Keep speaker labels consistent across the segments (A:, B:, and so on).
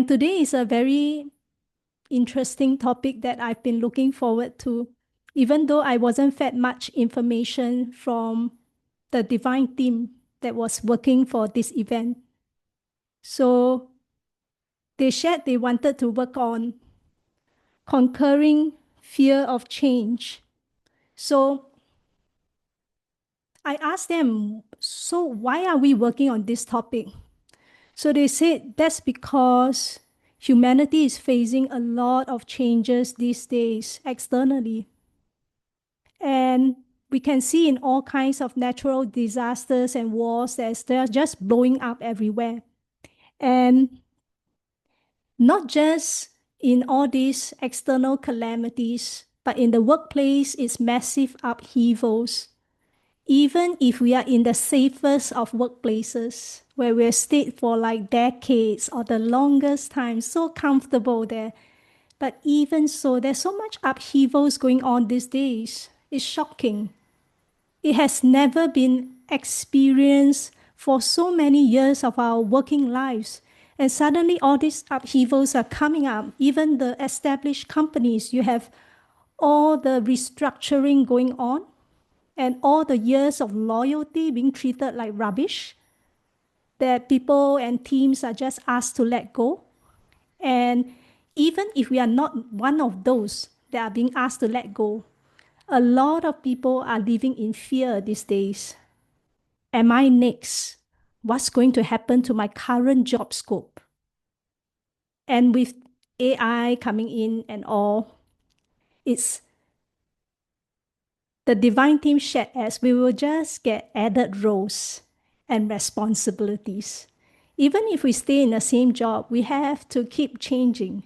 A: And today is a very interesting topic that I've been looking forward to, even though I wasn't fed much information from the divine team that was working for this event. So they shared they wanted to work on conquering fear of change. So I asked them, so why are we working on this topic? So they said that's because humanity is facing a lot of changes these days externally. And we can see in all kinds of natural disasters and wars that they're just blowing up everywhere. And not just in all these external calamities, but in the workplace, it's massive upheavals. Even if we are in the safest of workplaces, where we've stayed for like decades or the longest time, so comfortable there. But even so, there's so much upheavals going on these days. It's shocking. It has never been experienced for so many years of our working lives. And suddenly all these upheavals are coming up. Even the established companies, you have all the restructuring going on and all the years of loyalty being treated like rubbish, that people and teams are just asked to let go. And even if we are not one of those that are being asked to let go, a lot of people are living in fear these days. Am I next? What's going to happen to my current job scope? And with AI coming in and all, it's the divine team shared as we will just get added roles and responsibilities. Even if we stay in the same job, we have to keep changing.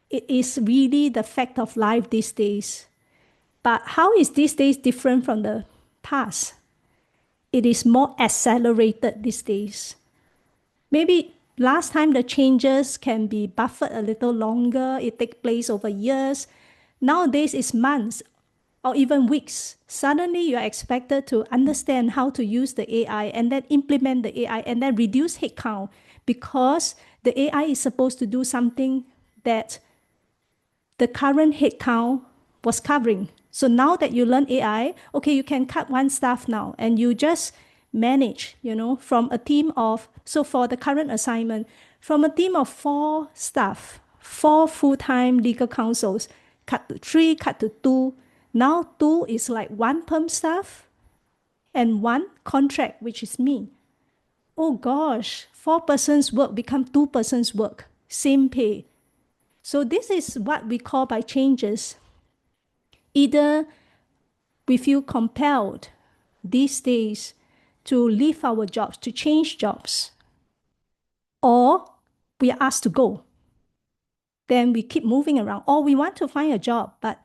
A: It is really the fact of life these days. But how is these days different from the past? It is more accelerated these days. Maybe last time the changes can be buffered a little longer, it takes place over years. Nowadays it's months or even weeks. Suddenly you are expected to understand how to use the AI and then implement the AI and then reduce headcount because the AI is supposed to do something that the current headcount was covering. So now that you learn AI, okay, you can cut one staff now and you just manage, from a team of, so for the current assignment, from a team of 4 staff, 4 full-time legal counsels, cut to 3, cut to 2. Now 2 is like 1 perm staff and 1 contract, which is me. Oh gosh, 4 persons work become 2 persons work, same pay. So this is what we call by changes. Either we feel compelled these days to leave our jobs, to change jobs, or we are asked to go. Then we keep moving around, or we want to find a job, but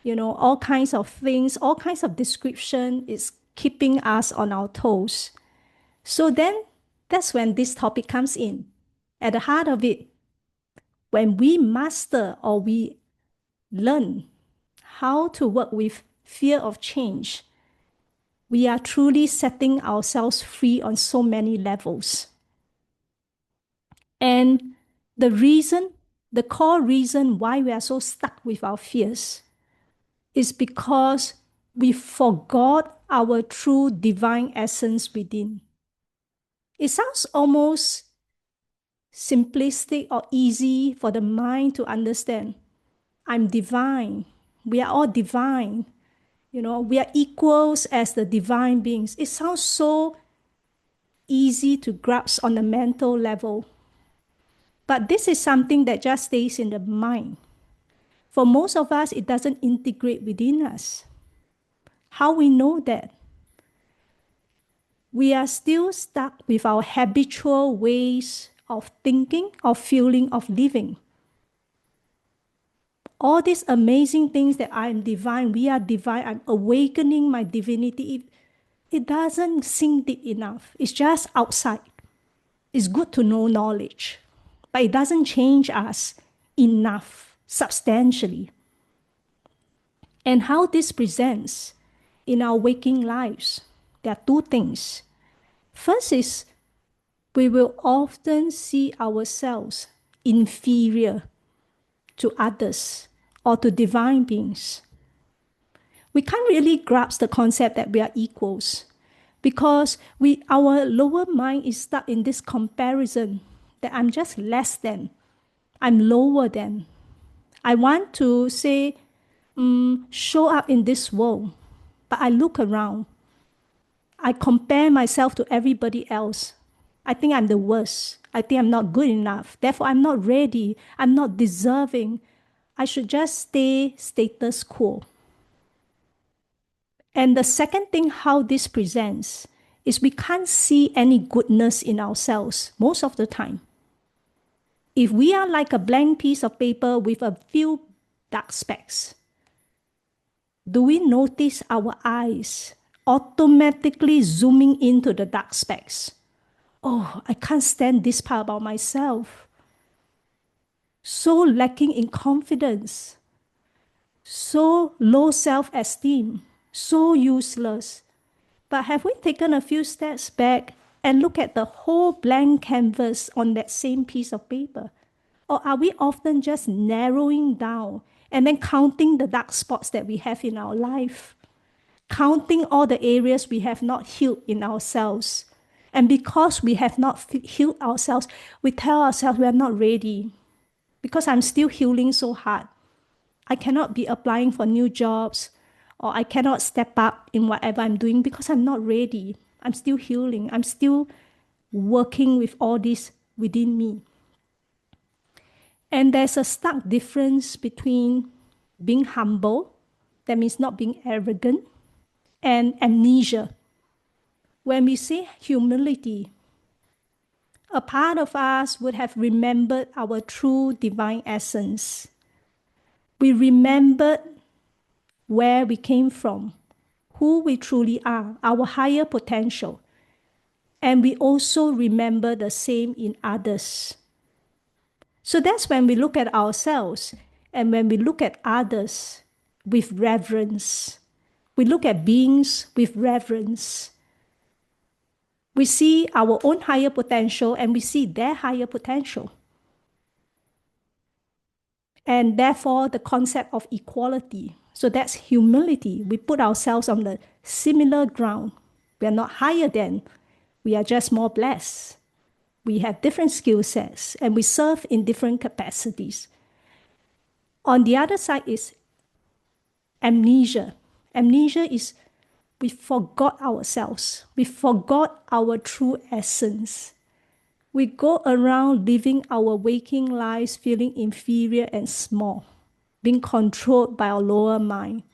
A: all kinds of things, all kinds of description is keeping us on our toes. So then that's when this topic comes in. At the heart of it, when we master or we learn how to work with fear of change, we are truly setting ourselves free on so many levels. And the core reason why we are so stuck with our fears is because we forgot our true divine essence within. It sounds almost simplistic or easy for the mind to understand. I'm divine. We are all divine. We are equals as the divine beings. It sounds so easy to grasp on the mental level. But this is something that just stays in the mind. For most of us, it doesn't integrate within us. How we know that? We are still stuck with our habitual ways of thinking, of feeling, of living. All these amazing things that I'm divine, we are divine, I'm awakening my divinity. It doesn't sink deep enough. It's just outside. It's good to know knowledge, but it doesn't change us enough, substantially. And how this presents in our waking lives, there are 2 things. First is we will often see ourselves inferior to others or to divine beings. We can't really grasp the concept that we are equals because our lower mind is stuck in this comparison that I'm just less than, I'm lower than. I want to say, show up in this world, but I look around. I compare myself to everybody else. I think I'm the worst. I think I'm not good enough. Therefore, I'm not ready. I'm not deserving. I should just stay status quo. And the second thing, how this presents, is we can't see any goodness in ourselves most of the time. If we are like a blank piece of paper with a few dark specks, do we notice our eyes automatically zooming into the dark specks? Oh, I can't stand this part about myself. So lacking in confidence, so low self-esteem, so useless. But have we taken a few steps back and look at the whole blank canvas on that same piece of paper? Or are we often just narrowing down and then counting the dark spots that we have in our life? Counting all the areas we have not healed in ourselves. And because we have not healed ourselves, we tell ourselves we are not ready. Because I'm still healing so hard. I cannot be applying for new jobs, or I cannot step up in whatever I'm doing because I'm not ready. I'm still healing. I'm still working with all this within me. And there's a stark difference between being humble, that means not being arrogant, and amnesia. When we say humility, a part of us would have remembered our true divine essence. We remembered where we came from, who we truly are, our higher potential. And we also remember the same in others. So that's when we look at ourselves and when we look at others with reverence. We look at beings with reverence. We see our own higher potential and we see their higher potential. And therefore, the concept of equality. So that's humility. We put ourselves on the similar ground. We are not higher than. We are just more blessed. We have different skill sets and we serve in different capacities. On the other side is amnesia. Amnesia is we forgot ourselves. We forgot our true essence. We go around living our waking lives feeling inferior and small, being controlled by our lower mind.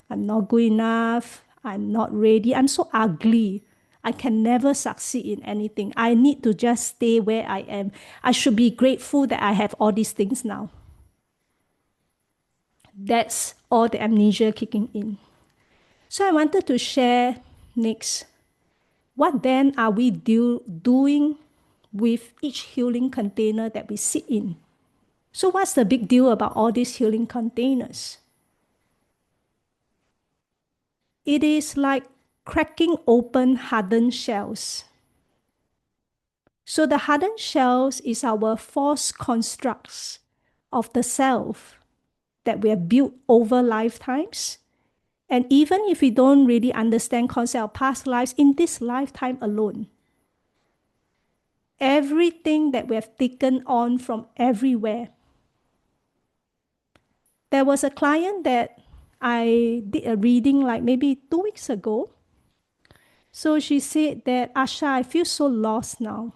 A: I'm not good enough. I'm not ready. I'm so ugly. I can never succeed in anything. I need to just stay where I am. I should be grateful that I have all these things now. That's all the amnesia kicking in. So I wanted to share next, what then are we doing with each healing container that we sit in? So what's the big deal about all these healing containers? It is like cracking open hardened shells. So the hardened shells is our false constructs of the self that we have built over lifetimes. And even if we don't really understand concept of past lives, in this lifetime alone, everything that we have taken on from everywhere. There was a client that I did a reading like maybe 2 weeks ago. So she said that, Asha, I feel so lost now.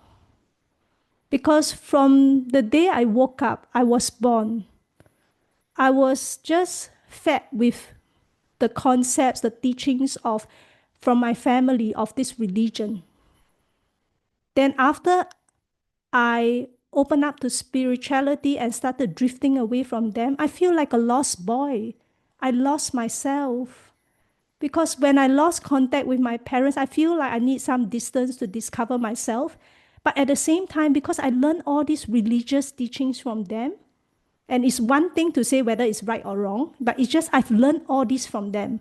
A: Because from the day I woke up, I was born, I was just fed with the concepts, the teachings from my family of this religion. Then after I opened up to spirituality and started drifting away from them, I feel like a lost boy. I lost myself. Because when I lost contact with my parents, I feel like I need some distance to discover myself. But at the same time, because I learned all these religious teachings from them, and it's one thing to say whether it's right or wrong, but it's just I've learned all this from them.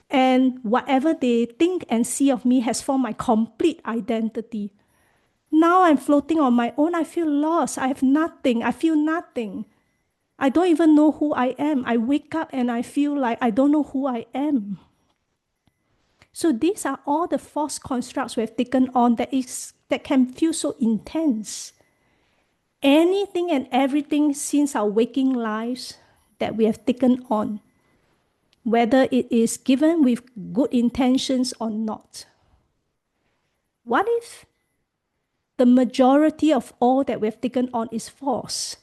A: And whatever they think and see of me has formed my complete identity. Now I'm floating on my own. I feel lost. I have nothing. I feel nothing. I don't even know who I am. I wake up and I feel like I don't know who I am. So these are all the false constructs we have taken on that can feel so intense. Anything and everything since our waking lives that we have taken on, whether it is given with good intentions or not. What if the majority of all that we have taken on is false?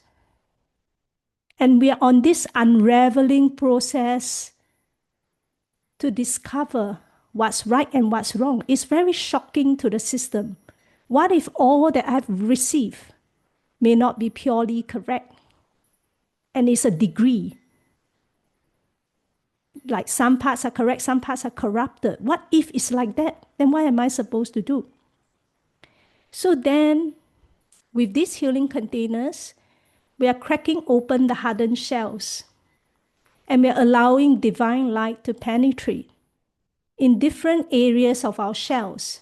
A: And we are on this unraveling process to discover what's right and what's wrong. It's very shocking to the system. What if all that I've received may not be purely correct? And it's a degree. Like some parts are correct, some parts are corrupted. What if it's like that? Then what am I supposed to do? So then, with these healing containers, we are cracking open the hardened shells. And we are allowing divine light to penetrate in different areas of our shells.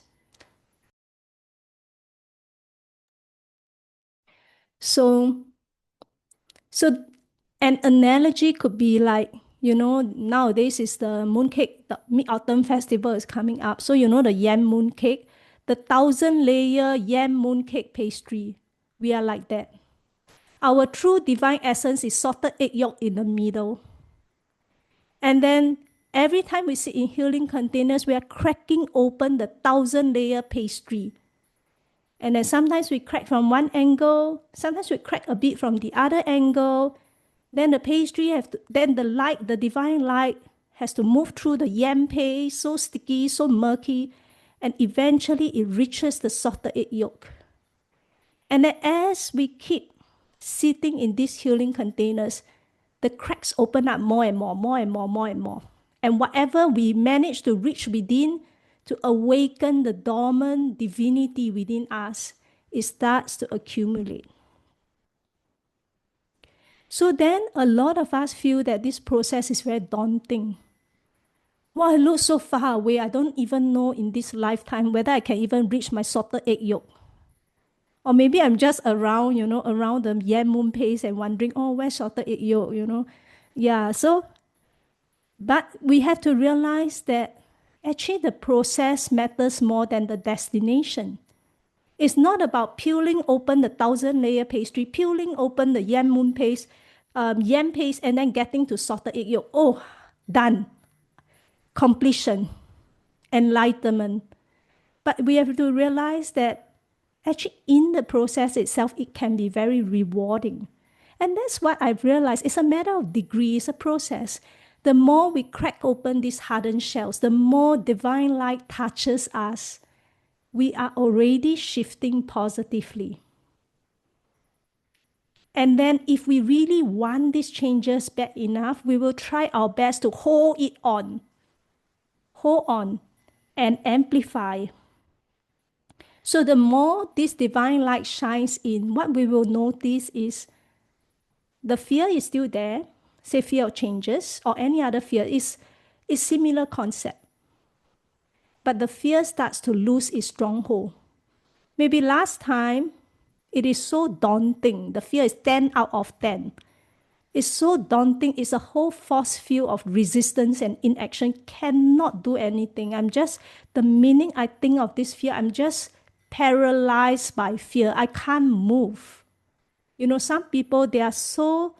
A: So an analogy could be like, nowadays is the mooncake, the Mid-Autumn Festival is coming up. So the yam mooncake, the 1,000-layer yam mooncake pastry. We are like that. Our true divine essence is salted egg yolk in the middle. And then every time we sit in healing containers, we are cracking open the 1,000-layer pastry. And then sometimes we crack from one angle, sometimes we crack a bit from the other angle. Then the pastry then the light, the divine light, has to move through the yam paste, so sticky, so murky, and eventually it reaches the salted egg yolk. And then as we keep sitting in these healing containers, the cracks open up more and more, more and more, more and more. And whatever we manage to reach within to awaken the dormant divinity within us, it starts to accumulate. So then a lot of us feel that this process is very daunting. Well, I look so far away, I don't even know in this lifetime whether I can even reach my salted egg yolk. Or maybe I'm just around, around the yam moon paste and wondering, oh, where's salted egg yolk, Yeah, so, but we have to realize that actually the process matters more than the destination. It's not about peeling open the 1,000-layer pastry, peeling open the yam moon paste, yam paste, and then getting to salted egg yolk. Oh, done. Completion, enlightenment. But we have to realize that actually in the process itself, it can be very rewarding. And that's what I've realized. It's a matter of degree, it's a process. The more we crack open these hardened shells, the more divine light touches us, we are already shifting positively. And then if we really want these changes bad enough, we will try our best to hold on, and amplify. So the more this divine light shines in, what we will notice is the fear is still there, say fear of changes or any other fear, is similar concept. But the fear starts to lose its stronghold. Maybe last time, it is so daunting. The fear is 10 out of 10. It's so daunting. It's a whole force field of resistance and inaction. Cannot do anything. The meaning I think of this fear, I'm just paralyzed by fear. I can't move. Some people, they are so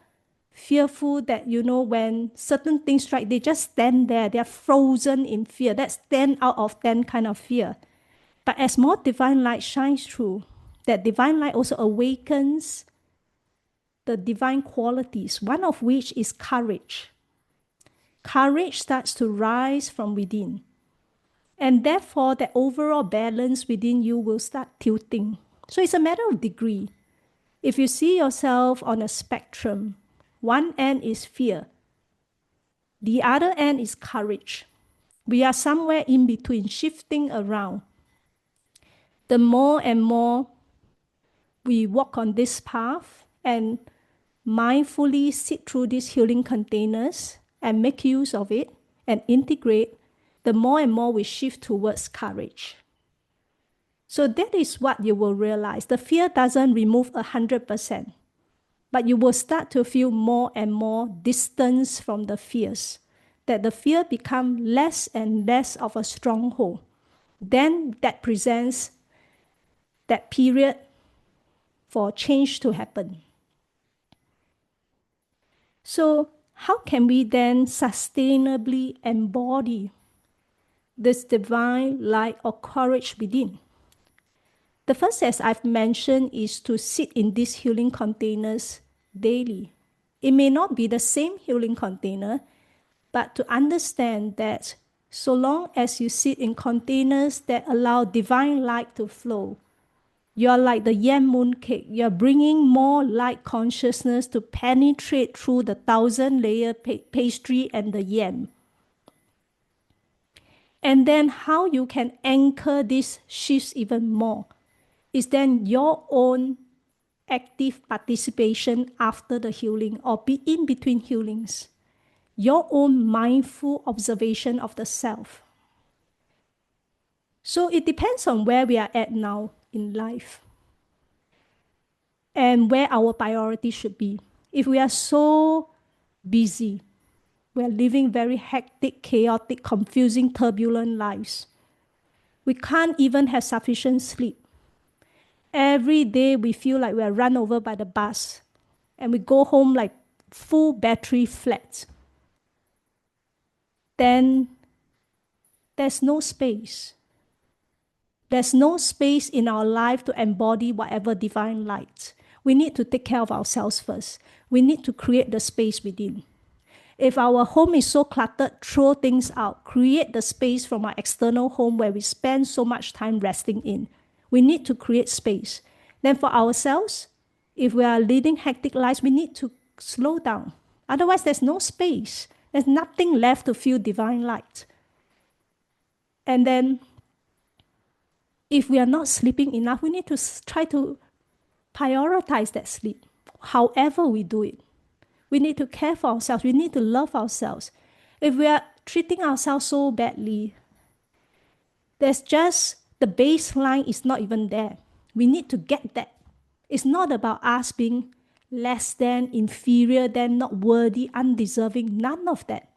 A: fearful that, when certain things strike, they just stand there. They are frozen in fear. That's 10 out of 10 kind of fear. But as more divine light shines through, that divine light also awakens the divine qualities, one of which is courage. Courage starts to rise from within. And therefore, the overall balance within you will start tilting. So it's a matter of degree. If you see yourself on a spectrum, one end is fear. The other end is courage. We are somewhere in between, shifting around. The more and more we walk on this path and mindfully sit through these healing containers and make use of it and integrate, the more and more we shift towards courage. So that is what you will realize. The fear doesn't remove 100%, but you will start to feel more and more distance from the fears, that the fear become less and less of a stronghold. Then that presents that period for change to happen. So how can we then sustainably embody this divine light or courage within? The first, as I've mentioned, is to sit in these healing containers daily. It may not be the same healing container, but to understand that so long as you sit in containers that allow divine light to flow, you're like the yam moon cake. You're bringing more light consciousness to penetrate through the 1,000-layer pastry and the yam. And then how you can anchor these shifts even more is then your own active participation after the healing or be in between healings. Your own mindful observation of the self. So it depends on where we are at now in life and where our priority should be. If we are so busy, we are living very hectic, chaotic, confusing, turbulent lives. We can't even have sufficient sleep. Every day we feel like we are run over by the bus and we go home like full battery flat. Then there's no space. There's no space in our life to embody whatever divine light. We need to take care of ourselves first. We need to create the space within. If our home is so cluttered, throw things out. Create the space from our external home where we spend so much time resting in. We need to create space. Then for ourselves, if we are leading hectic lives, we need to slow down. Otherwise, there's no space. There's nothing left to feel divine light. And then, if we are not sleeping enough, we need to try to prioritize that sleep, however we do it. We need to care for ourselves. We need to love ourselves. If we are treating ourselves so badly, there's just the baseline is not even there. We need to get that. It's not about us being less than, inferior than, not worthy, undeserving, none of that.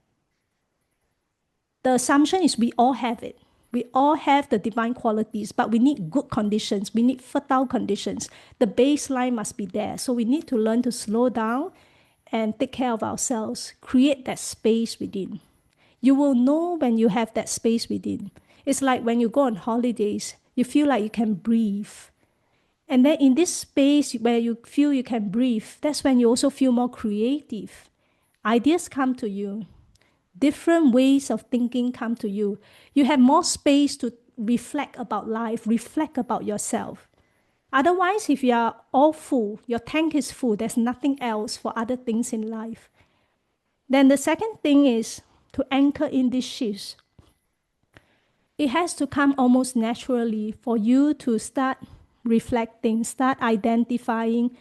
A: The assumption is we all have it. We all have the divine qualities, but we need good conditions. We need fertile conditions. The baseline must be there. So we need to learn to slow down and take care of ourselves. Create that space within. You will know when you have that space within. It's like when you go on holidays, you feel like you can breathe. And then in this space where you feel you can breathe, that's when you also feel more creative. Ideas come to you. Different ways of thinking come to you. You have more space to reflect about life, reflect about yourself. Otherwise, if you are all full, your tank is full, there's nothing else for other things in life. Then the second thing is to anchor in these shifts. It has to come almost naturally for you to start reflecting, start identifying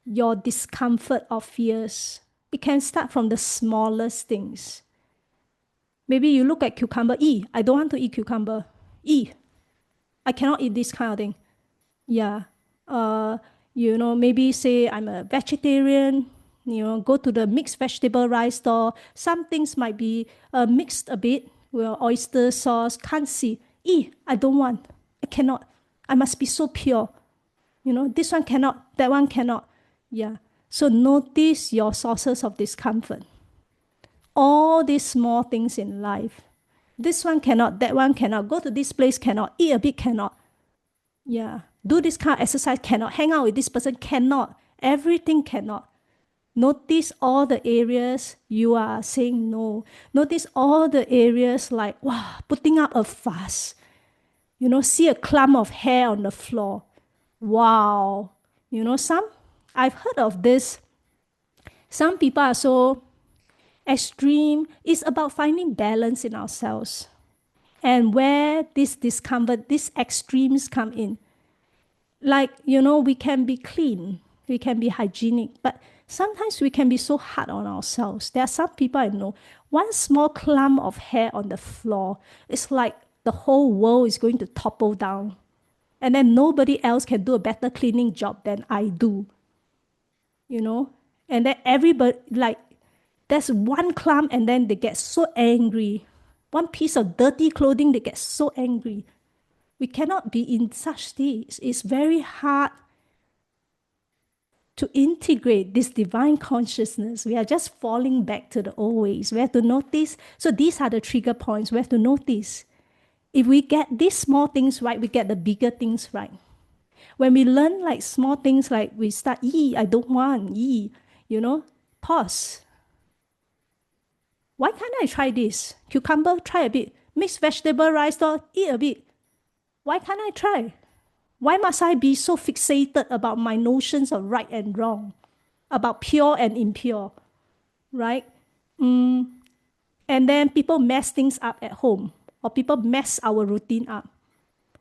A: your discomfort or fears. It can start from the smallest things. Maybe you look at cucumber, I don't want to eat cucumber. I cannot eat this kind of thing. Yeah. Maybe say I'm a vegetarian, go to the mixed vegetable rice store. Some things might be mixed a bit with oyster sauce. Can't see. I don't want. I cannot. I must be so pure. This one cannot, that one cannot. Yeah. So notice your sources of discomfort. All these small things in life. This one cannot, that one cannot. Go to this place cannot. Eat a bit cannot. Yeah. Do this kind of exercise cannot. Hang out with this person cannot. Everything cannot. Notice all the areas you are saying no. Notice all the areas like, putting up a fuss. See a clump of hair on the floor. Wow. I've heard of this. Some people are so extreme. It's about finding balance in ourselves. And where this discomfort, these extremes come in. Like, we can be clean. We can be hygienic. But sometimes we can be so hard on ourselves. There are some people I know, one small clump of hair on the floor, it's like the whole world is going to topple down. And then nobody else can do a better cleaning job than I do, you know? And then everybody, like, there's one clump and then they get so angry. One piece of dirty clothing, they get so angry. We cannot be in such states. It's very hard to integrate this divine consciousness. We are just falling back to the old ways. We have to notice. So these are the trigger points. We have to notice. If we get these small things right, we get the bigger things right. When we learn like small things, like we start, I don't want, pause. Why can't I try this? Cucumber, try a bit. Mixed vegetable rice, eat a bit. Why can't I try? Why must I be so fixated about my notions of right and wrong, about pure and impure, right? And then people mess things up at home, or people mess our routine up.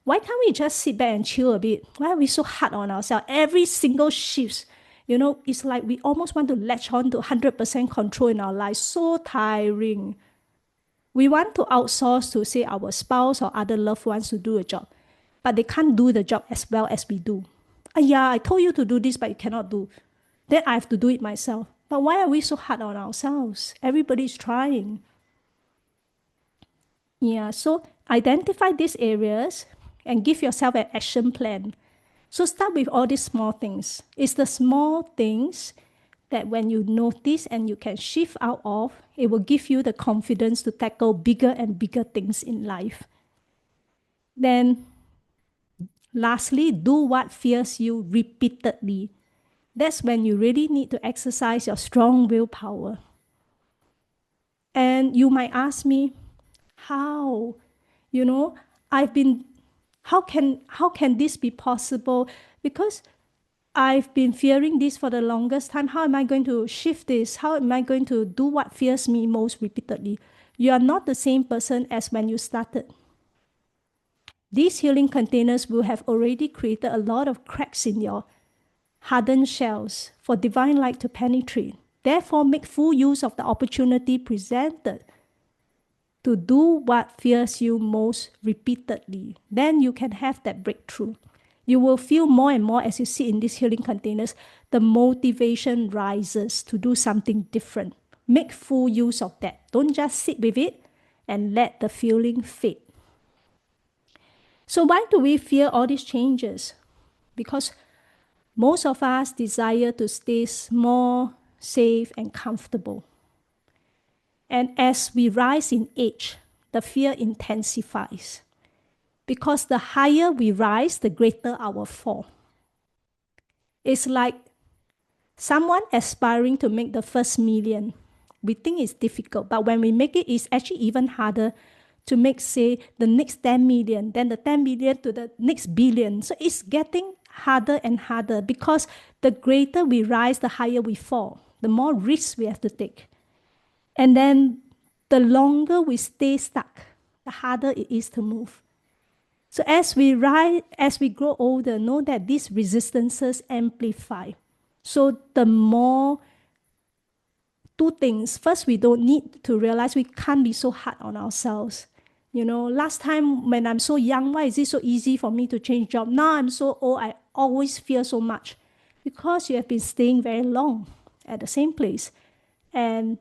A: Why can't we just sit back and chill a bit? Why are we so hard on ourselves? Every single shift, it's like we almost want to latch on to 100% control in our lives. So tiring. We want to outsource to, say, our spouse or other loved ones to do a job, but they can't do the job as well as we do. I told you to do this, but you cannot do. Then I have to do it myself. But why are we so hard on ourselves? Everybody's trying. Yeah, so identify these areas and give yourself an action plan. So start with all these small things. It's the small things that when you notice and you can shift out of, it will give you the confidence to tackle bigger and bigger things in life. Then, lastly, do what fears you repeatedly. That's when you really need to exercise your strong willpower. And you might ask me, how? How can this be possible? Because I've been fearing this for the longest time. How am I going to shift this? How am I going to do what fears me most repeatedly? You are not the same person as when you started. These healing containers will have already created a lot of cracks in your hardened shells for divine light to penetrate. Therefore, make full use of the opportunity presented to do what fears you most repeatedly. Then you can have that breakthrough. You will feel more and more as you sit in these healing containers, the motivation rises to do something different. Make full use of that. Don't just sit with it and let the feeling fade. So why do we fear all these changes? Because most of us desire to stay small, safe, and comfortable. And as we rise in age, the fear intensifies. Because the higher we rise, the greater our fall. It's like someone aspiring to make the first million. We think it's difficult, but when we make it, it's actually even harder to make, say, the next 10 million, then the 10 million to the next billion. So it's getting harder and harder because the greater we rise, the higher we fall, the more risks we have to take. And then the longer we stay stuck, the harder it is to move. So as we rise, as we grow older, know that these resistances amplify. So the more, two things. First, we don't need to realize we can't be so hard on ourselves. Last time when I'm so young, why is it so easy for me to change job? Now I'm so old, I always fear so much. Because you have been staying very long at the same place. And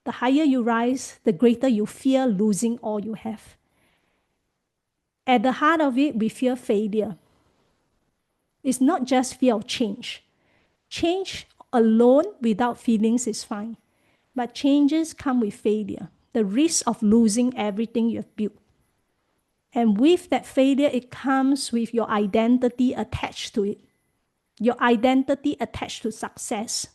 A: the higher you rise, the greater you fear losing all you have. At the heart of it, we fear failure. It's not just fear of change. Change alone without feelings is fine. But changes come with failure, the risk of losing everything you have built. And with that failure, it comes with your identity attached to it. Your identity attached to success.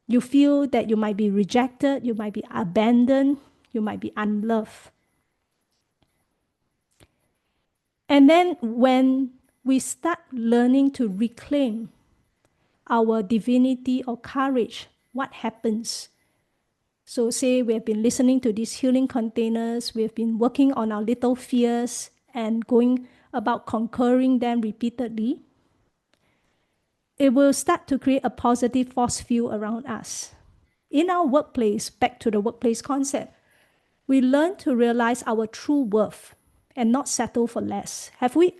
A: You feel that you might be rejected, you might be abandoned, you might be unloved. And then when we start learning to reclaim our divinity or courage, what happens? So say we have been listening to these healing containers, we have been working on our little fears and going about conquering them repeatedly. It will start to create a positive force field around us. In our workplace, back to the workplace concept, we learn to realize our true worth and not settle for less. Have we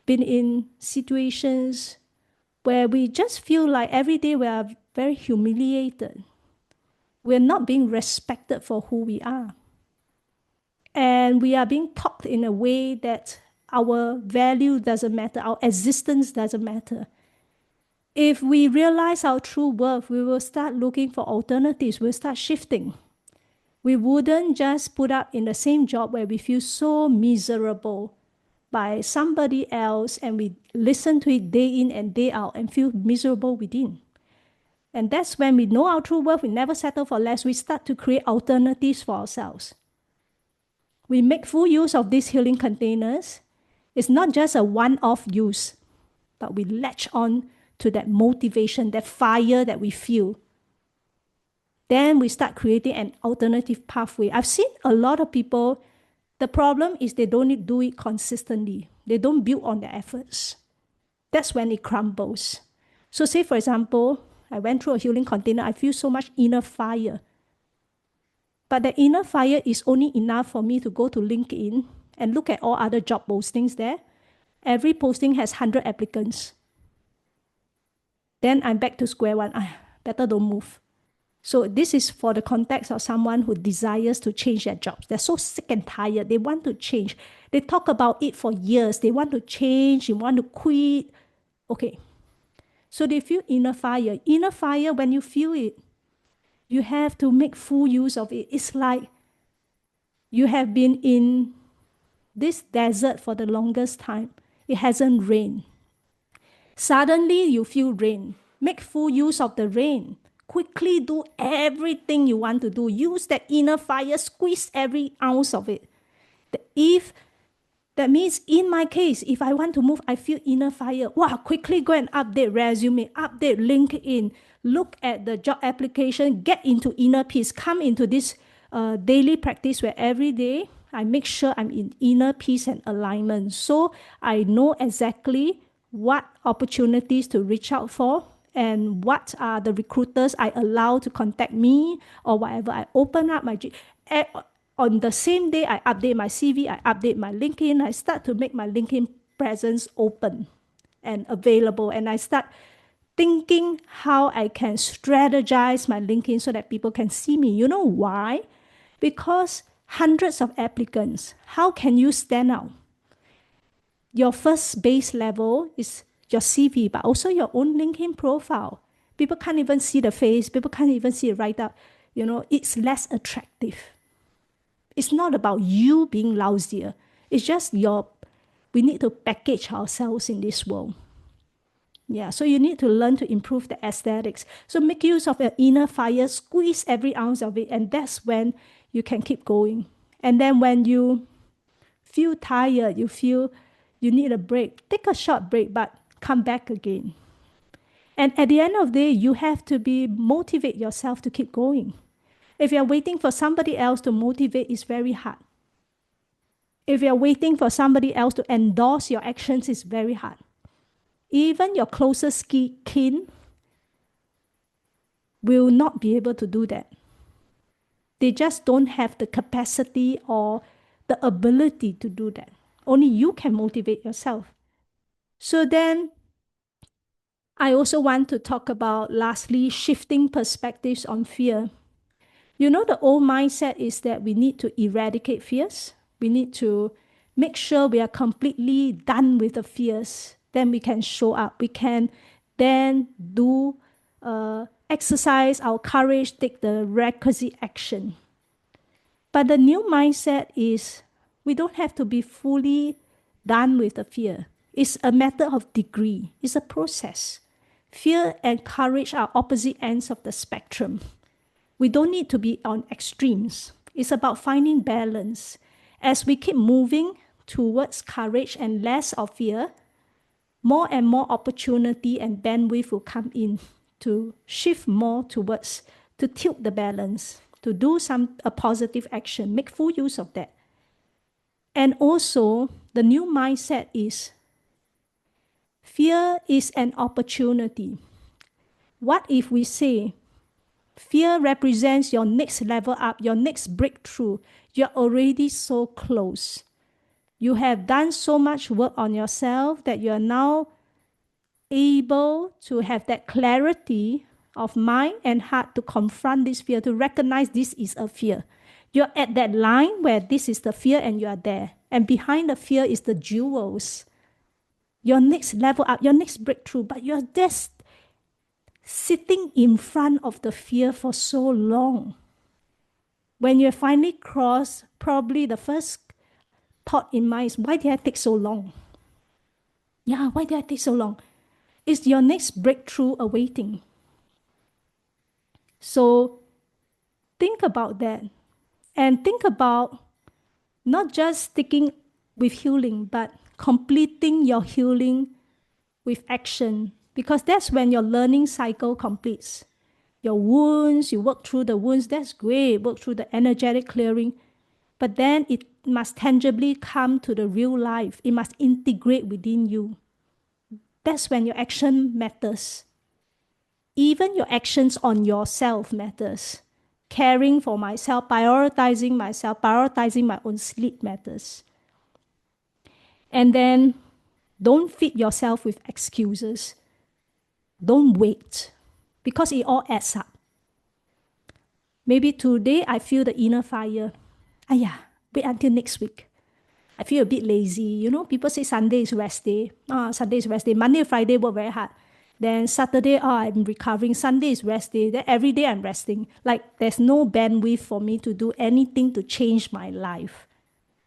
A: been in situations where we just feel like every day we are very humiliated. We're not being respected for who we are. And we are being taught in a way that our value doesn't matter, our existence doesn't matter. If we realize our true worth, we will start looking for alternatives, we'll start shifting. We wouldn't just put up in the same job where we feel so miserable by somebody else and we listen to it day in and day out and feel miserable within. And that's when we know our true worth, we never settle for less, we start to create alternatives for ourselves. We make full use of these healing containers. It's not just a one-off use, but we latch on to that motivation, that fire that we feel. Then we start creating an alternative pathway. I've seen a lot of people, the problem is they don't do it consistently. They don't build on their efforts. That's when it crumbles. So say, for example, I went through a healing container. I feel so much inner fire. But the inner fire is only enough for me to go to LinkedIn and look at all other job postings there. Every posting has 100 applicants. Then I'm back to square one. Better don't move. So this is for the context of someone who desires to change their jobs. They're so sick and tired. They want to change. They talk about it for years. They want to change. They want to quit. Okay. So they feel inner fire. Inner fire, when you feel it, you have to make full use of it. It's like you have been in this desert for the longest time. It hasn't rained. Suddenly you feel rain. Make full use of the rain. Quickly do everything you want to do. Use that inner fire, squeeze every ounce of it. If that means in my case, if I want to move, I feel inner fire. Wow, quickly go and update resume, update LinkedIn, look at the job application, get into inner peace, come into this daily practice where every day I make sure I'm in inner peace and alignment. So I know exactly what opportunities to reach out for and what are the recruiters I allow to contact me or whatever. I open up my... On the same day, I update my CV, I update my LinkedIn, I start to make my LinkedIn presence open and available. And I start thinking how I can strategize my LinkedIn so that people can see me. You know why? Because hundreds of applicants, how can you stand out? Your first base level is your CV, but also your own LinkedIn profile. People can't even see the face. People can't even see it right up. It's less attractive. It's not about you being lousier. It's just we need to package ourselves in this world. Yeah, so you need to learn to improve the aesthetics. So make use of your inner fire, squeeze every ounce of it, and that's when you can keep going. And then when you feel tired, you feel you need a break, take a short break, but come back again. And at the end of the day, you have to motivate yourself to keep going. If you're waiting for somebody else to motivate, it's very hard. If you're waiting for somebody else to endorse your actions, it's very hard. Even your closest kin will not be able to do that. They just don't have the capacity or the ability to do that. Only you can motivate yourself. So then, I also want to talk about, lastly, shifting perspectives on fear. The old mindset is that we need to eradicate fears. We need to make sure we are completely done with the fears. Then we can show up. We can then exercise our courage, take the requisite action. But the new mindset is we don't have to be fully done with the fear. It's a matter of degree. It's a process. Fear and courage are opposite ends of the spectrum. We don't need to be on extremes. It's about finding balance. As we keep moving towards courage and less of fear, more and more opportunity and bandwidth will come in to shift more towards, to tilt the balance, to do a positive action, make full use of that. And also, the new mindset is fear is an opportunity. What if we say, fear represents your next level up, your next breakthrough. You're already so close. You have done so much work on yourself that you are now able to have that clarity of mind and heart to confront this fear, to recognize this is a fear. You're at that line where this is the fear and you are there. And behind the fear is the jewels, your next level up, your next breakthrough. But you're just sitting in front of the fear for so long. When you finally cross, probably the first thought in mind is, why did I take so long? Yeah, why did I take so long? Is your next breakthrough awaiting? So think about that. And think about not just sticking with healing, but completing your healing with action. Because that's when your learning cycle completes. Your wounds, you work through the wounds, that's great. Work through the energetic clearing. But then it must tangibly come to the real life. It must integrate within you. That's when your action matters. Even your actions on yourself matters. Caring for myself, prioritizing my own sleep matters. And then don't feed yourself with excuses. Don't wait, because it all adds up. Maybe today I feel the inner fire. Wait until next week. I feel a bit lazy. You know, people say Sunday is rest day. Sunday is rest day. Monday, Friday work very hard. Then Saturday, I'm recovering. Sunday is rest day. Then every day I'm resting. Like there's no bandwidth for me to do anything to change my life.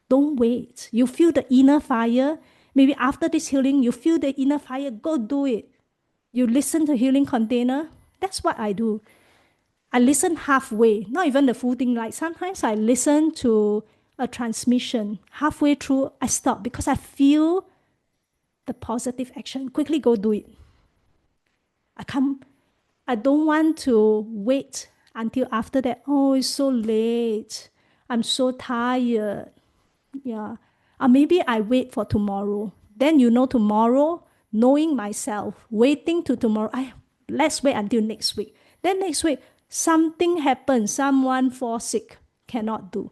A: Don't wait. You feel the inner fire. Maybe after this healing, you feel the inner fire. Go do it. You listen to healing container. That's what I do. I listen halfway, not even the full thing. Like sometimes I listen to a transmission. Halfway through, I stop because I feel the positive action. Quickly go do it. I don't want to wait until after that. Oh, it's so late. I'm so tired. Yeah. Or maybe I wait for tomorrow. Then tomorrow, knowing myself, waiting to tomorrow. Let's wait until next week. Then next week, something happens, someone falls sick, cannot do.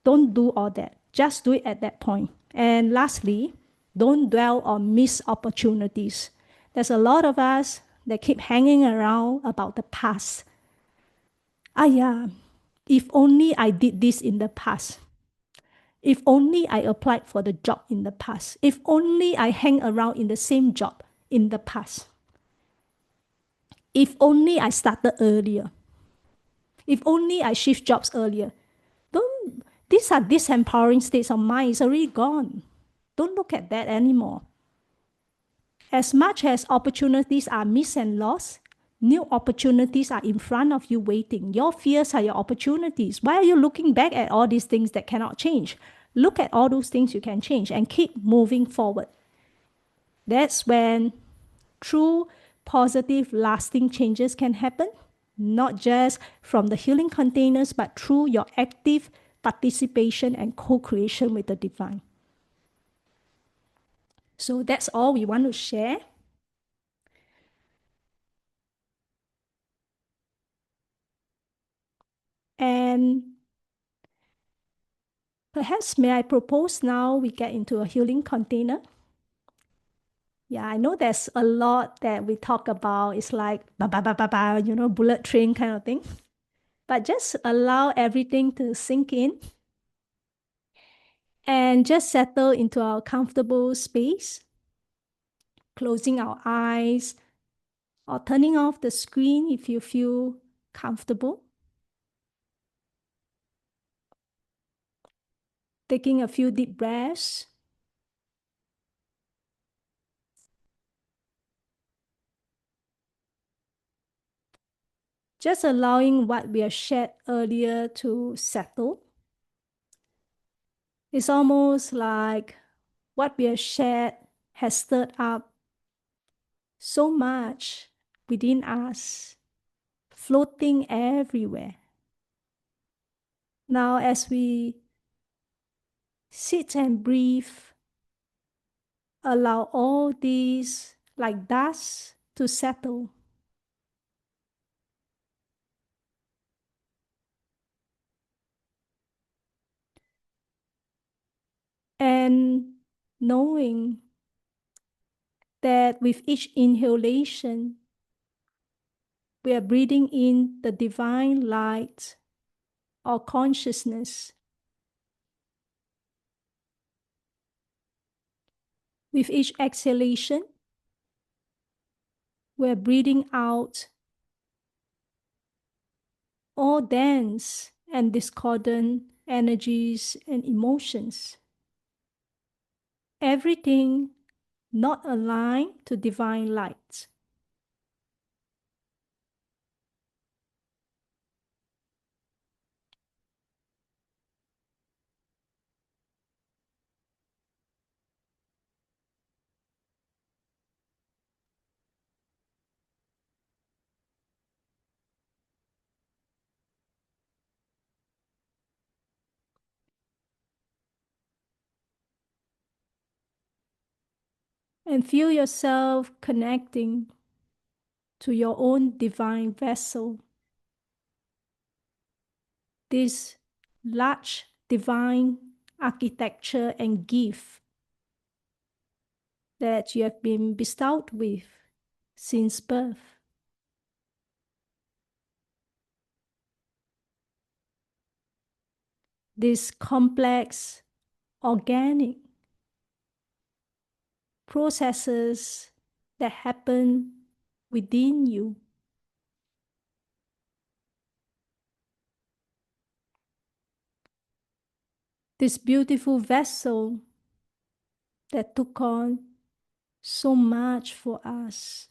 A: Don't do all that. Just do it at that point. And lastly, don't dwell on missed opportunities. There's a lot of us that keep hanging around about the past. Yeah, if only I did this in the past. If only I applied for the job in the past. If only I hang around in the same job in the past. If only I started earlier. If only I shift jobs earlier. Don't These are disempowering states of mind. It's already gone. Don't look at that anymore. As much as opportunities are missed and lost, new opportunities are in front of you waiting. Your fears are your opportunities. Why are you looking back at all these things that cannot change? Look at all those things you can change and keep moving forward. That's when true, positive, lasting changes can happen, not just from the healing containers, but through your active participation and co-creation with the divine. So that's all we want to share. And perhaps may I propose now we get into a healing container? Yeah, I know there's a lot that we talk about. It's like ba ba ba ba ba, bullet train kind of thing. But just allow everything to sink in and just settle into our comfortable space, closing our eyes or turning off the screen if you feel comfortable. Taking a few deep breaths. Just allowing what we have shared earlier to settle. It's almost like what we have shared has stirred up so much within us, floating everywhere. Now, as we sit and breathe, allow all these like dust to settle. And knowing that with each inhalation, we are breathing in the divine light or consciousness. With each exhalation, we are breathing out all dense and discordant energies and emotions. Everything not aligned to divine light. And feel yourself connecting to your own divine vessel. This large divine architecture and gift that you have been bestowed with since birth. This complex, organic processes that happen within you. This beautiful vessel that took on so much for us,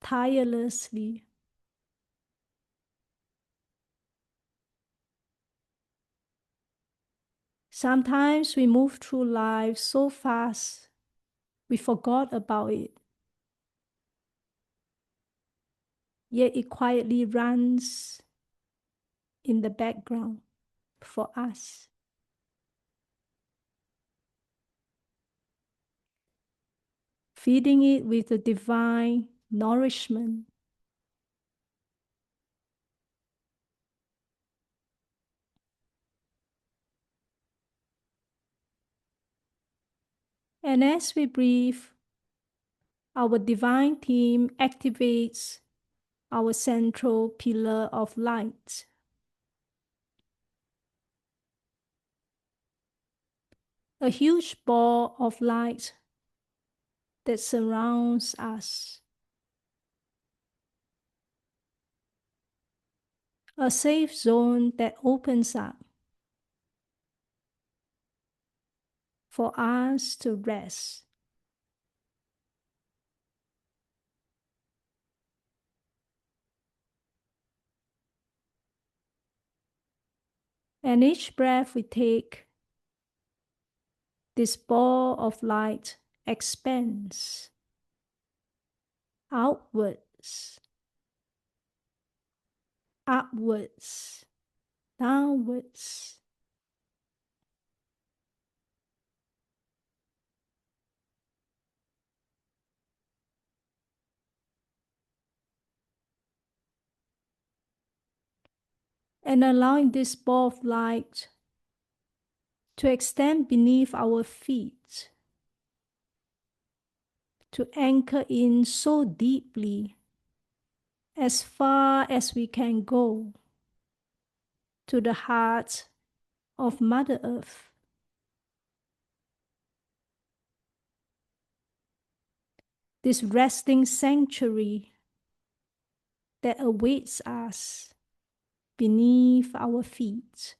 A: tirelessly. Sometimes we move through life so fast, we forgot about it. Yet it quietly runs in the background for us. Feeding it with the divine nourishment. And as we breathe, our divine team activates our central pillar of light. A huge ball of light that surrounds us. A safe zone that opens up for us to rest. And each breath we take, this ball of light expands outwards, upwards, downwards. And allowing this ball of light to extend beneath our feet, to anchor in so deeply, as far as we can go, to the heart of Mother Earth. This resting sanctuary that awaits us beneath our feet.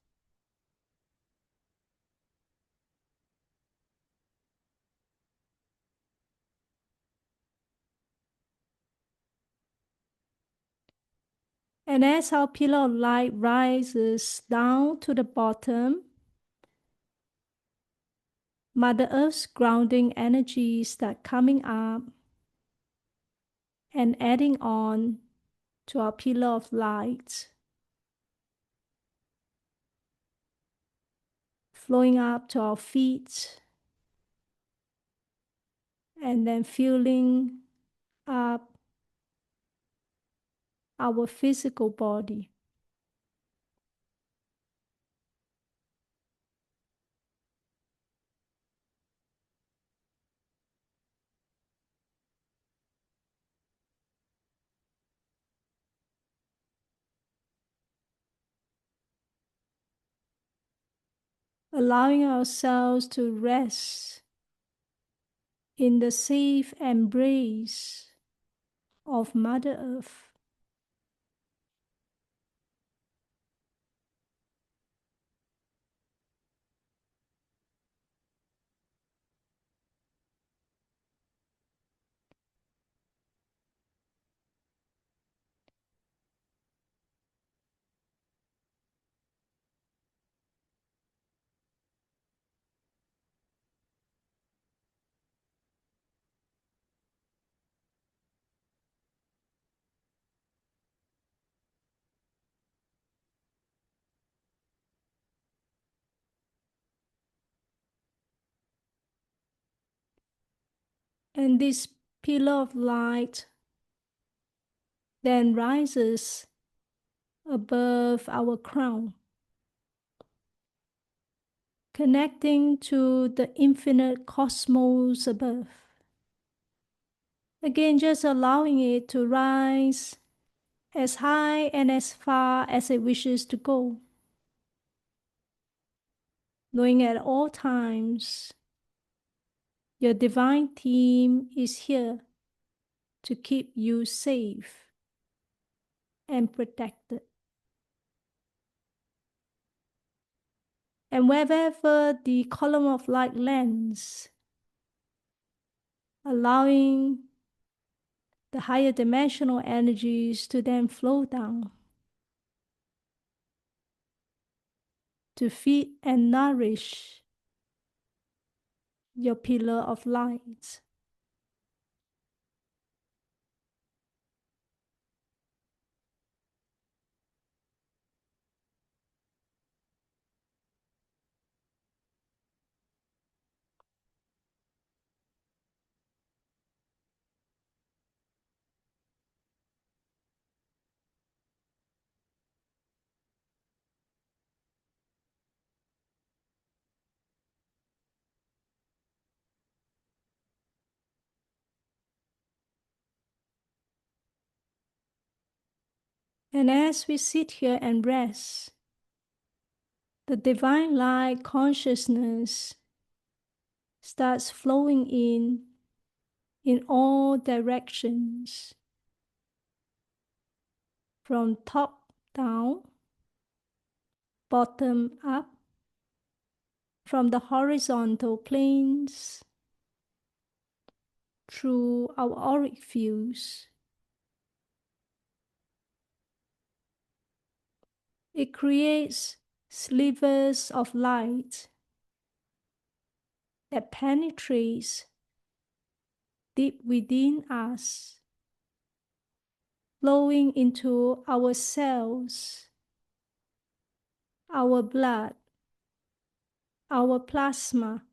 A: And as our pillar of light rises down to the bottom, Mother Earth's grounding energy start coming up and adding on to our pillar of light, flowing up to our feet, and then filling up our physical body. allowing ourselves to rest in the safe embrace of Mother Earth. And this pillar of light then rises above our crown, connecting to the infinite cosmos above. Again, just allowing it to rise as high and as far as it wishes to go, knowing at all times your divine team is here to keep you safe and protected. And wherever the column of light lands, allowing the higher dimensional energies to then flow down to feed and nourish your pillar of light. And as we sit here and rest, the divine light consciousness starts flowing in all directions, from top down, bottom up, from the horizontal planes, through our auric fields. It creates slivers of light that penetrates deep within us, flowing into our cells, our blood, our plasma.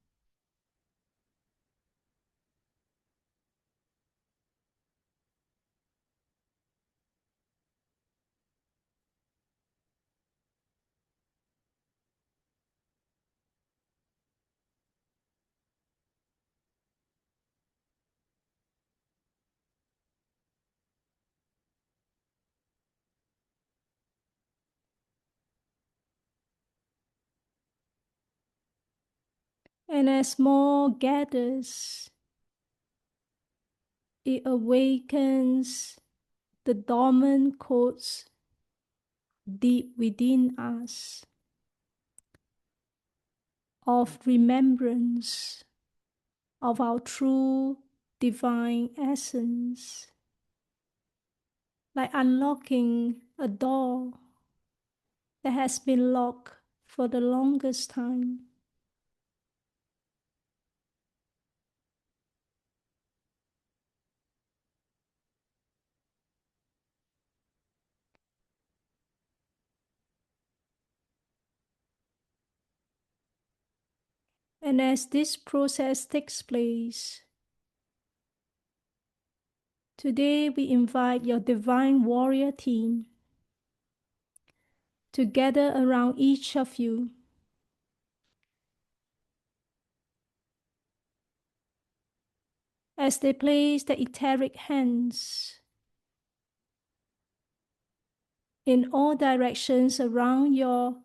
A: And as more gathers, it awakens the dormant codes deep within us of remembrance of our true divine essence, like unlocking a door that has been locked for the longest time. And as this process takes place, today we invite your divine warrior team to gather around each of you. As they place the etheric hands in all directions around your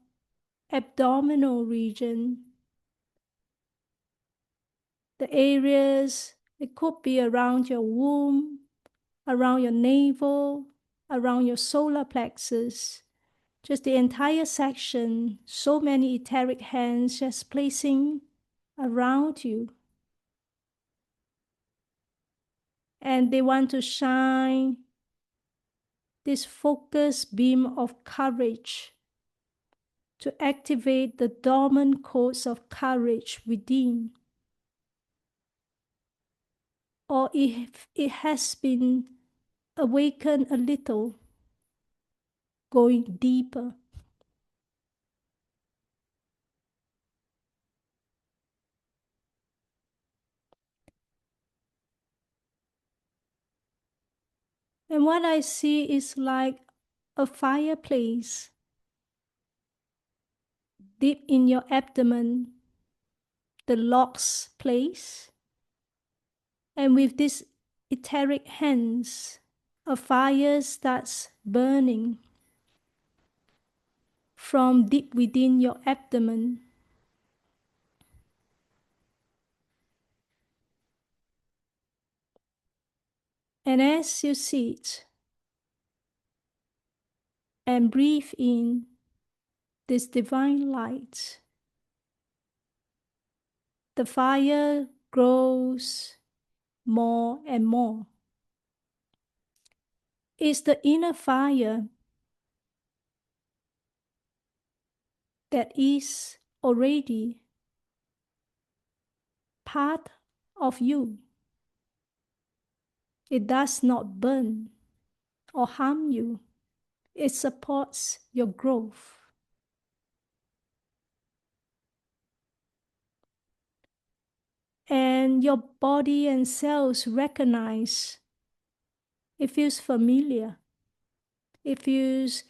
A: abdominal region, The areas, it could be around your womb, around your navel, around your solar plexus, just the entire section, so many etheric hands just placing around you. And they want to shine this focused beam of courage to activate the dormant codes of courage within. Or if it has been awakened a little, going deeper. And what I see is like a fireplace deep in your abdomen, the lock's place. And with these etheric hands, a fire starts burning from deep within your abdomen. And as you sit and breathe in this divine light, the fire grows more and more. It's the inner fire that is already part of you. It does not burn or harm you. It supports your growth. And your body and cells recognize. It feels familiar. It feels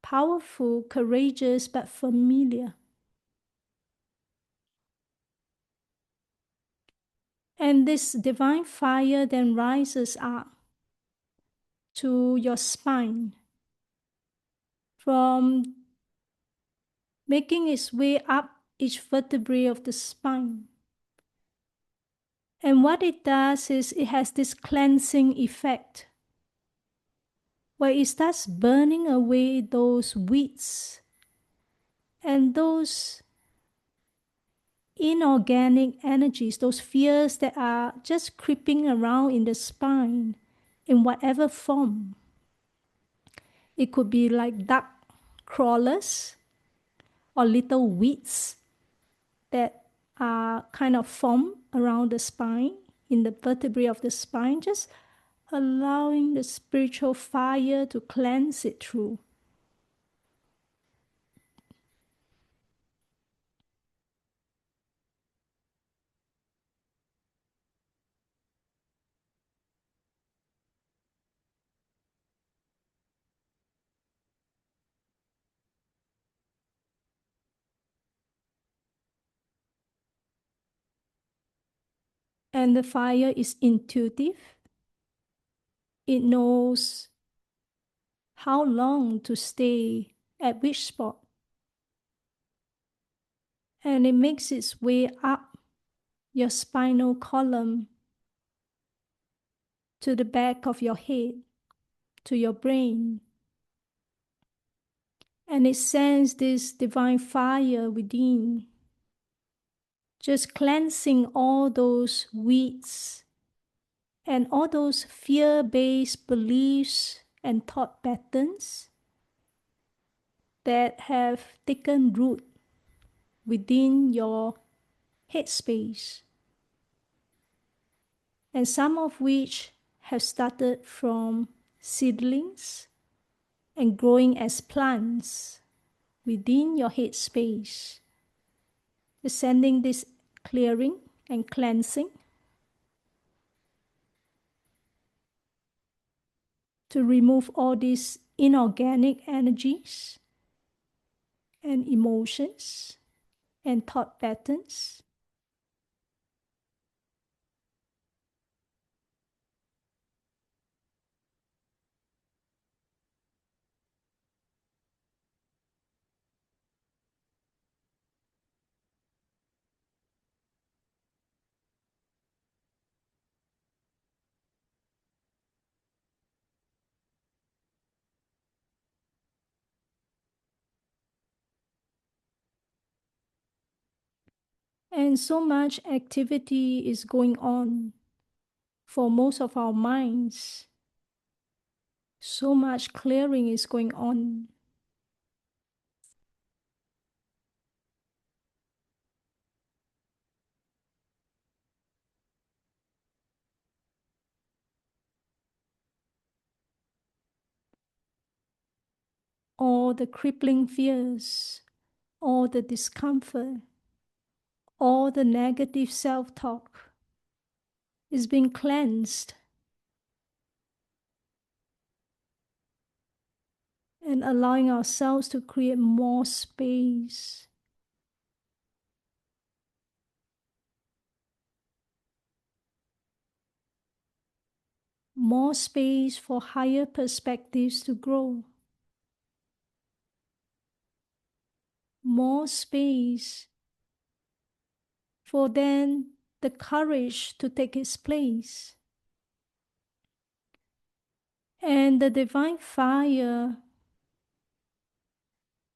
A: powerful, courageous, but familiar. And this divine fire then rises up to your spine, from making its way up each vertebrae of the spine. And what it does is it has this cleansing effect, where it starts burning away those weeds and those inorganic energies, those fears that are just creeping around in the spine in whatever form. It could be like duck crawlers or little weeds that are kind of formed around the spine, in the vertebrae of the spine, just allowing the spiritual fire to cleanse it through. And the fire is intuitive. It knows how long to stay at which spot. And it makes its way up your spinal column to the back of your head, to your brain. And it sends this divine fire within, just cleansing all those weeds and all those fear-based beliefs and thought patterns that have taken root within your headspace, and some of which have started from seedlings and growing as plants within your headspace, sending this clearing and cleansing to remove all these inorganic energies and emotions and thought patterns. And so much activity is going on for most of our minds. So much clearing is going on. All the crippling fears, all the discomfort, all the negative self-talk is being cleansed and allowing ourselves to create more space. More space for higher perspectives to grow. More space for then the courage to take its place. And the divine fire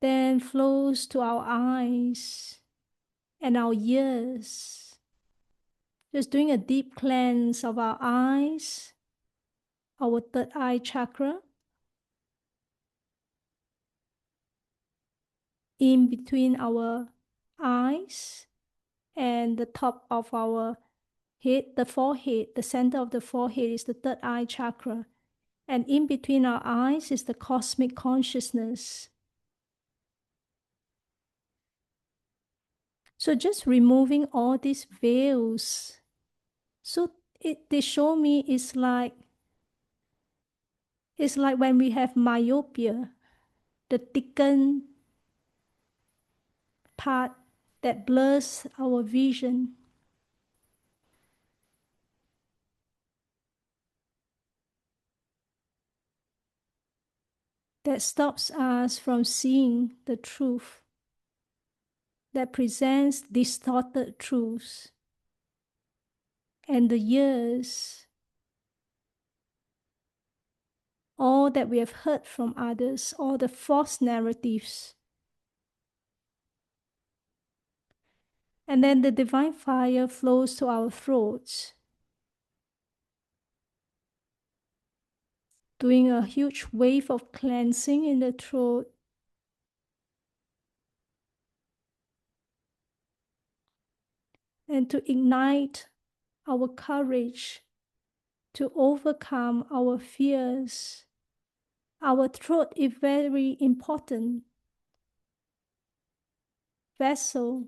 A: then flows to our eyes and our ears. Just doing a deep cleanse of our eyes, our third eye chakra, in between our eyes and the top of our head, the forehead, the center of the forehead is the third eye chakra. And in between our eyes is the cosmic consciousness. So just removing all these veils. So they show me it's like when we have myopia, the thickened part that blurs our vision. That stops us from seeing the truth, that presents distorted truths. And the years, all that we have heard from others, all the false narratives. And then the divine fire flows to our throats, doing a huge wave of cleansing in the throat. And to ignite our courage to overcome our fears. Our throat is very important vessel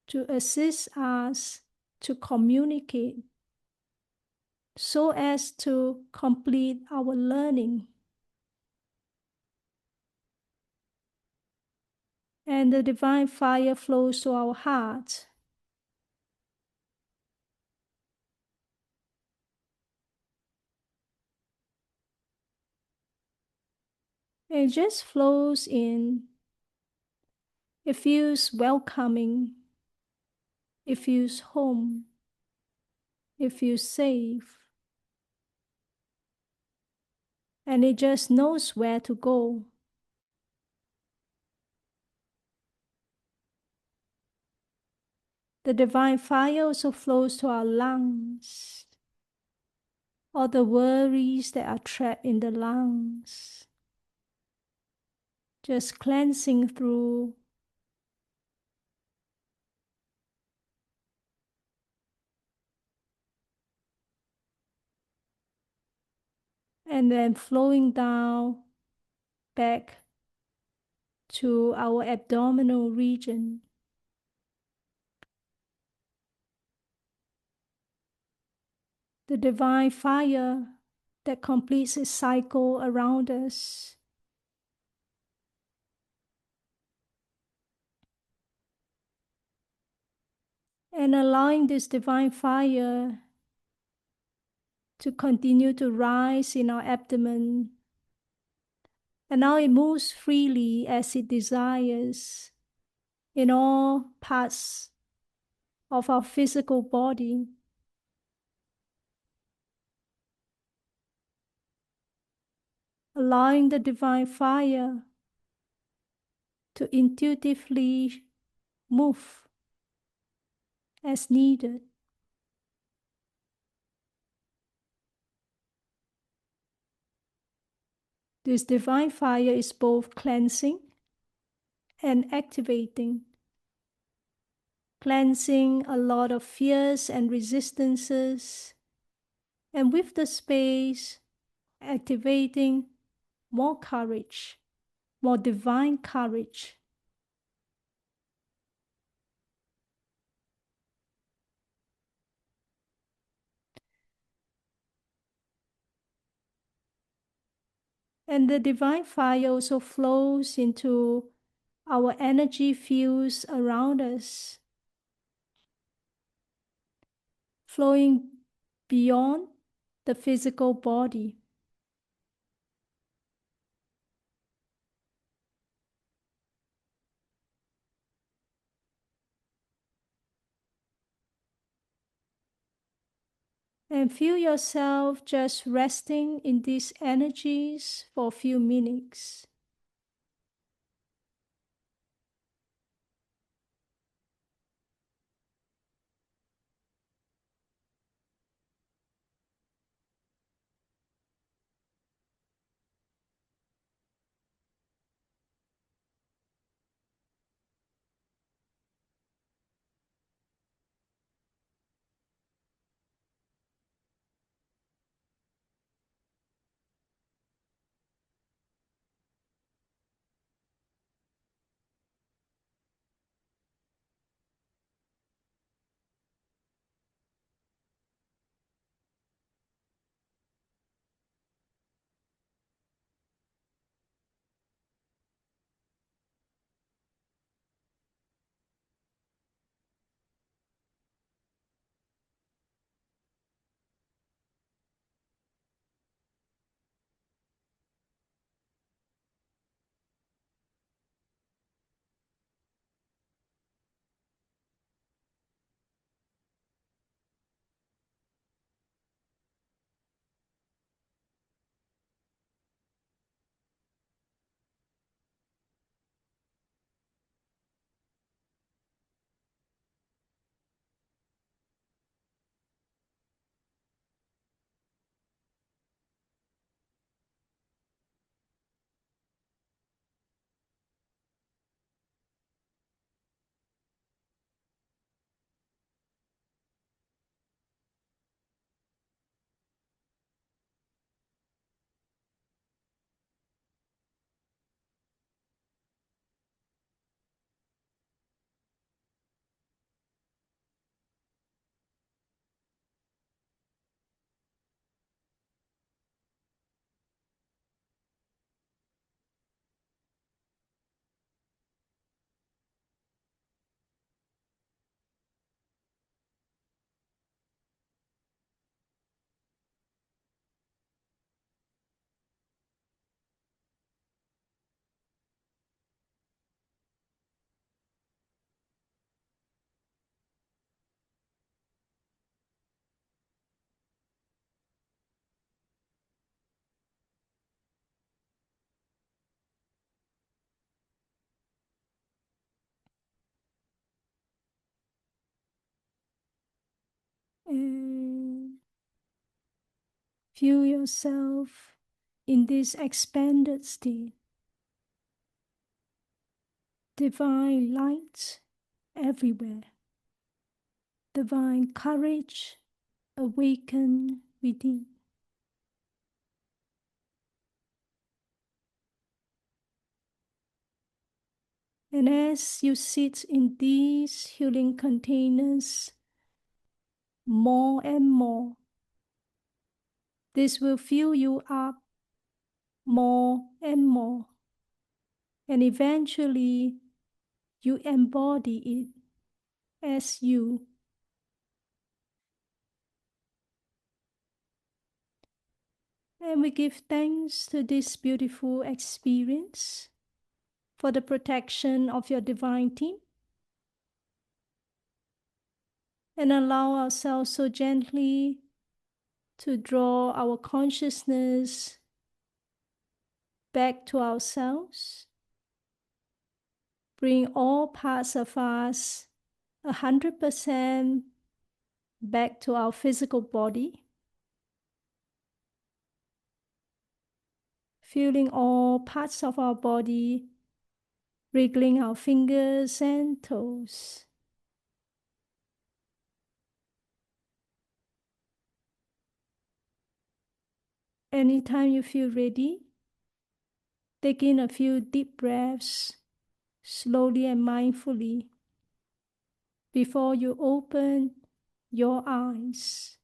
A: to assist us to communicate so as to complete our learning. And the divine fire flows to our heart. It just flows in. It feels welcoming. It feels home. It feels safe. And it just knows where to go. The divine fire also flows to our lungs. All the worries that are trapped in the lungs. Just cleansing through. And then flowing down back to our abdominal region. The divine fire that completes its cycle around us. And allowing this divine fire to continue to rise in our abdomen. And now it moves freely as it desires in all parts of our physical body. Allowing the divine fire to intuitively move as needed. This divine fire is both cleansing and activating. Cleansing a lot of fears and resistances, and with the space, activating more courage, more divine courage. And the divine fire also flows into our energy fields around us, flowing beyond the physical body. And feel yourself just resting in these energies for a few minutes. And feel yourself in this expanded state. Divine light everywhere. Divine courage awaken within. And as you sit in these healing containers more and more, this will fill you up more and more. And eventually, you embody it as you. And we give thanks to this beautiful experience for the protection of your divine team. And allow ourselves so gently to draw our consciousness back to ourselves, Bring all parts of us 100% back to our physical body. Feeling all parts of our body, wriggling our fingers and toes. Anytime you feel ready, take in a few deep breaths, slowly and mindfully, before you open your eyes.